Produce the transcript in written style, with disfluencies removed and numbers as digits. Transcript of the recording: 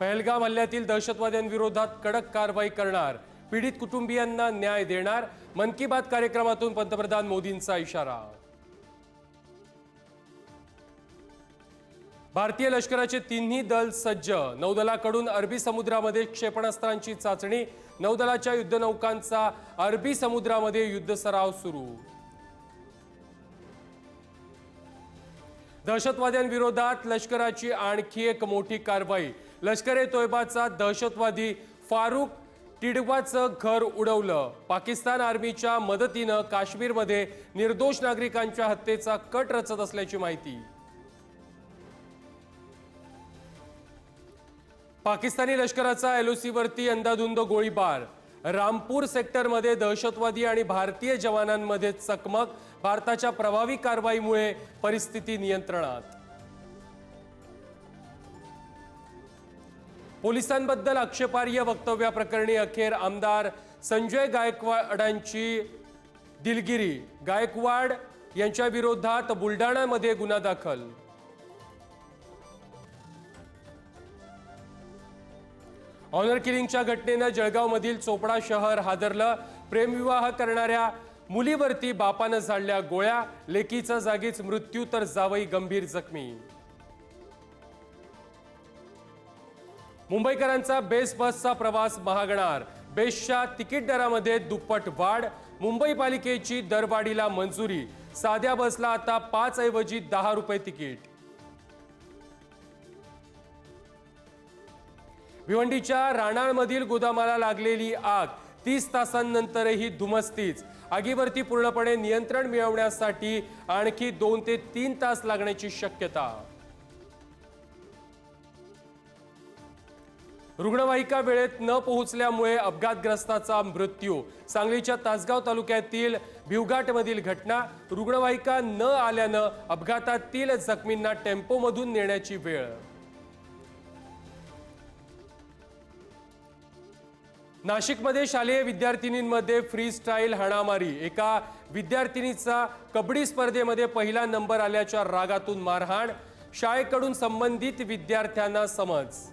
पहलगाम हल्ल्यातील दहशतवाद्यांविरोधात कडक कारवाई करणार, पीडित कुटुंबियांना न्याय देणार। मन की बात कार्यक्रमातून पंतप्रधान मोदींचा इशारा। भारतीय लष्कराचे तिन्ही दल सज्ज, नौदलाकडून अरबी समुद्रामध्ये क्षेपणास्त्रांची चाचणी, नौदलाच्या युद्धनौकांचा अरबी समुद्रामध्ये युद्ध सराव सुरू। दहशतवाद्यांविरोधात लष्कराची आणखी एक मोठी कारवाई, लष्कर-ए-तोयबाचा दहशतवादी फारुख टिडवाचं घर उडवलं। पाकिस्तान आर्मीच्या मदतीनं काश्मीरमध्ये निर्दोष नागरिकांच्या हत्येचा कट रचत असल्याची माहिती। पाकिस्तानी लष्कराचा एलओसीवरती अंधाधुंद गोळीबार, रामपूर सेक्टरमध्ये दहशतवादी आणि भारतीय जवानांमध्ये चकमक, भारताच्या प्रभावी कारवाईमुळे परिस्थिती नियंत्रणात। पोलिसांबद्दल आक्षेपार्ह वक्तव्याप्रकरणी अखेर आमदार संजय गायकवाडांची दिलगिरी, गायकवाड यांच्या विरोधात बुलडाणामध्ये गुन्हा दाखल। ऑनर किलिंगच्या घटनेनं जळगावमधील चोपडा शहर हादरलं। प्रेमविवाह करणाऱ्या मुलीवरती बापानं झाडल्या गोळ्या, लेकीचा जागीच मृत्यू तर जावई गंभीर जखमी। मुंबईकरांचा बेस्ट बसचा प्रवास महागणार, बेस्टच्या तिकीट दरामध्ये दुप्पट वाढ, मुंबई पालिकेची दरवाढीला मंजुरी, साध्या बसला आता 5 ऐवजी 10 रुपये तिकीट। भिवंडीच्या राणाळमधील गोदामाला लागलेली आग, 30 तासांनंतरही धुमसतीच। आगीवरती पूर्णपणे नियंत्रण मिळवण्यासाठी आणखी 2 ते 3 तास लागण्याची शक्यता। रुग्णवाहिका वेळेत न पोहोचल्यामुळे अपघातग्रस्ताचा मृत्यू, सांगलीच्या तासगाव तालुक्यातील भिवघाटमधील घटना, रुग्णवाहिका न आल्यानं अपघातातील जखमींना टेम्पोमधून नेण्याची वेळ। नाशिकमध्ये शालेय विद्यार्थिनींमध्ये फ्री स्टाईल हाणामारी, एका विद्यार्थिनीचा कबड्डी स्पर्धेमध्ये पहिला नंबर आल्याच्या रागातून मारहाण, शाळेकडून संबंधित विद्यार्थ्यांना समज।